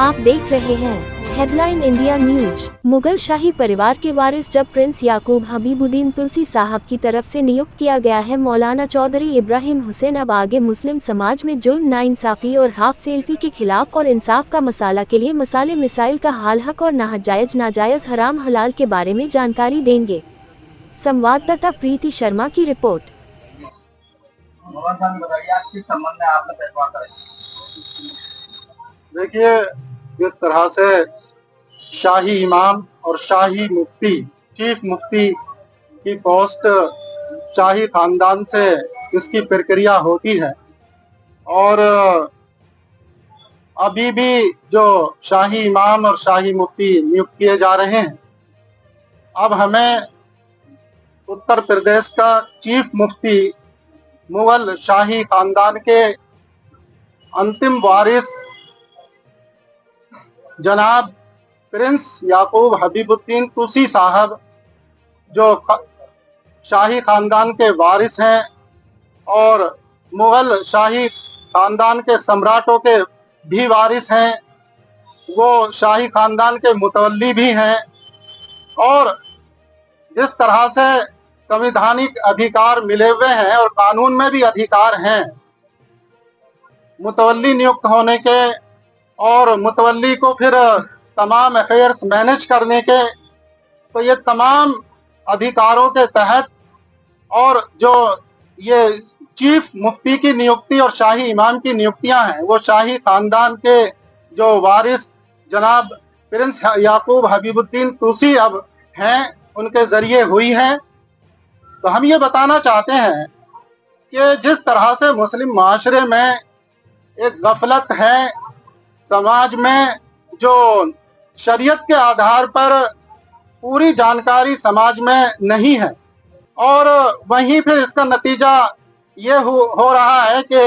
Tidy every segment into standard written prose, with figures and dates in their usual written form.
आप देख रहे हैं हेडलाइन इंडिया न्यूज। मुगल शाही परिवार के वारिस जब प्रिंस याकूब हबीबुद्दीन तुलसी साहब की तरफ से नियुक्त किया गया है मौलाना चौधरी इब्राहिम हुसैन अब आगे मुस्लिम समाज में जुल्म, नाइंसाफी और हाफ सेल्फी के खिलाफ और इंसाफ का मसाला के लिए मसाले मिसाइल का हाल हक और नाजायज नाजायज हराम हलाल के बारे में जानकारी देंगे। संवाददाता प्रीति शर्मा की रिपोर्ट। देखिए, जिस तरह से शाही इमाम और शाही मुफ्ती, चीफ मुफ्ती की पोस्ट शाही खानदान से इसकी प्रक्रिया होती है और अभी भी जो शाही इमाम और शाही मुफ्ती नियुक्त किए जा रहे हैं, अब हमें उत्तर प्रदेश का चीफ मुफ्ती मुगल शाही खानदान के अंतिम वारिस जनाब प्रिंस याकूब हबीबुद्दीन तुलसी साहब जो शाही खानदान के वारिस हैं और मुगल शाही खानदान के सम्राटों के भी वारिस हैं, वो शाही खानदान के मुतवल्ली भी हैं और जिस तरह से संवैधानिक अधिकार मिले हुए हैं और कानून में भी अधिकार हैं मुतवल्ली नियुक्त होने के और मुतवल्ली को फिर तमाम अफेयर्स मैनेज करने के, तो ये तमाम अधिकारों के तहत और जो ये चीफ मुफ्ती की नियुक्ति और शाही इमाम की नियुक्तियां हैं वो शाही खानदान के जो वारिस जनाब प्रिंस याकूब हबीबुद्दीन तुलसी अब हैं उनके जरिए हुई हैं। तो हम ये बताना चाहते हैं कि जिस तरह से मुस्लिम माशरे में एक गफलत है, समाज में जो शरीयत के आधार पर पूरी जानकारी समाज में नहीं है और वहीं फिर इसका नतीजा ये हो रहा है कि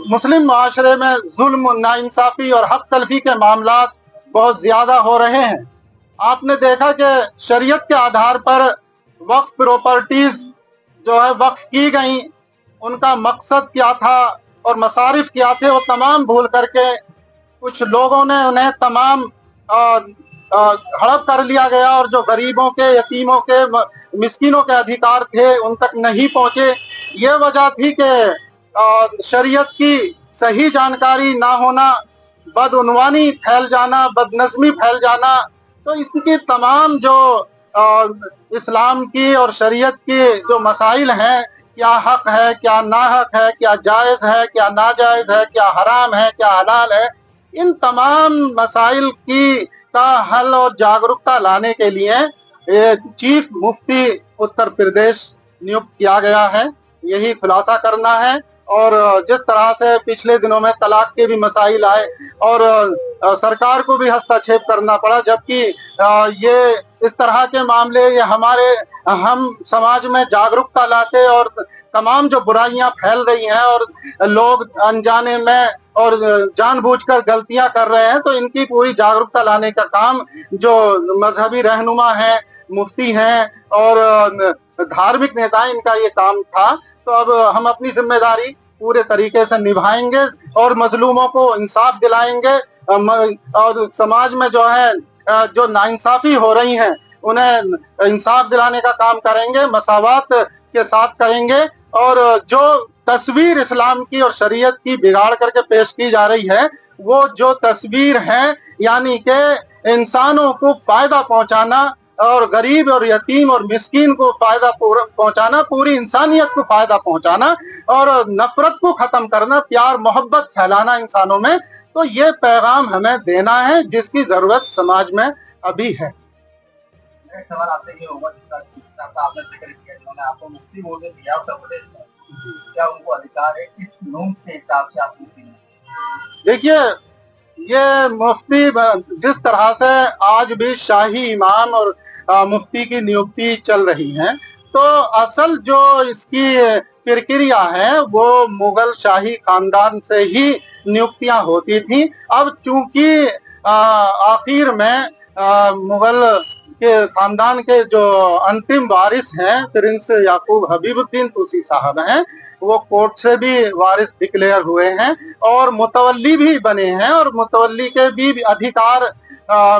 मुस्लिम माशरे में जुल्म, नाइंसाफी और हक तलफी के मामला बहुत ज्यादा हो रहे हैं। आपने देखा कि शरीयत के आधार पर वक्फ प्रॉपर्टीज जो है वक्फ की गई, उनका मकसद क्या था और मसारिफ क्या थे वो तमाम भूल करके कुछ लोगों ने उन्हें तमाम हड़प कर लिया गया और जो गरीबों के, यतीमों के, मिस्किनों के अधिकार थे उन तक नहीं पहुंचे। ये वजह थी कि शरीयत की सही जानकारी ना होना, बदउनवानी फैल जाना, बदनज़मी फैल जाना। तो इसकी तमाम जो इस्लाम की और शरीयत की जो मसाइल हैं, क्या हक है, क्या नाहक है, क्या जायज़ है, क्या नाजायज़ है, क्या हराम है, क्या हलाल है, इन तमाम मसाइल की का हल और जागरूकता लाने के लिए चीफ मुफ्ती उत्तर प्रदेश नियुक्त किया गया है। यही खुलासा करना है। और जिस तरह से पिछले दिनों में तलाक के भी मसाइल आए और सरकार को भी हस्तक्षेप करना पड़ा, जबकि ये इस तरह के मामले ये हम समाज में जागरूकता लाते और तमाम जो बुराइयां फैल रही हैं और लोग अनजाने में और जानबूझकर गलतियां कर रहे हैं, तो इनकी पूरी जागरूकता लाने का काम जो मजहबी रहनुमा हैं, मुफ्ती हैं और धार्मिक नेता, इनका ये काम था। तो अब हम अपनी जिम्मेदारी पूरे तरीके से निभाएंगे और मजलूमों को इंसाफ दिलाएंगे और समाज में जो है जो नाइंसाफी हो रही है उन्हें इंसाफ दिलाने का काम करेंगे, मसावात के साथ करेंगे। और जो तस्वीर इस्लाम की और शरीयत की बिगाड़ करके पेश की जा रही है, वो जो तस्वीर है यानी कि इंसानों को फायदा पहुंचाना और गरीब और यतीम और मिस्कीन को फायदा पहुंचाना, पूरी इंसानियत को फायदा पहुंचाना और नफरत को खत्म करना, प्यार मोहब्बत फैलाना इंसानों में, तो ये पैगाम हमें देना है जिसकी जरूरत समाज में अभी है। एक सवाल आपसे ये होगा, जिसका आपने जिक्र किया, जिन्होंने आपको मुफ्ती बोलने दिया उत्तर प्रदेश में, क्या उनको अधिकार है, किस नून के हिसाब से आप मुफ्ती हैं? देखिए, ये मुफ्ती जिस तरह से आज भी शाही इमाम और मुफ्ती की नियुक्ति चल रही है, तो असल जो इसकी प्रक्रिया है वो मुगल शाही खानदान से ही नियुक्तियां होती थी। अब चूंकि आखिर में मुगल के खानदान के जो अंतिम वारिस हैं प्रिंस याकूब हबीबुद्दीन तुलसी साहब हैं, वो कोर्ट से भी वारिस डिक्लेयर हुए हैं और मुतवल्ली भी बने हैं, और मुतवल्ली के भी अधिकार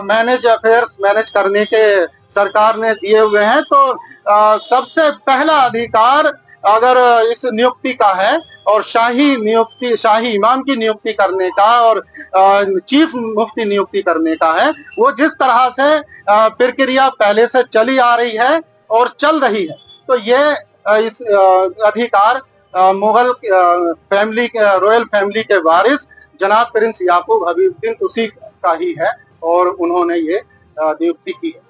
मैनेज अफेयर्स मैनेज करने के सरकार ने दिए हुए हैं। तो सबसे पहला अधिकार अगर इस नियुक्ति का है, और शाही इमाम की नियुक्ति करने का और चीफ मुफ्ती नियुक्ति करने का है, वो जिस तरह से प्रक्रिया पहले से चली आ रही है और चल रही है, तो ये इस अधिकार मुगल फैमिली रॉयल फैमिली के वारिस जनाब प्रिंस याकूब हबीबुद्दीन तुसी का ही है, और उन्होंने ये नियुक्ति की है।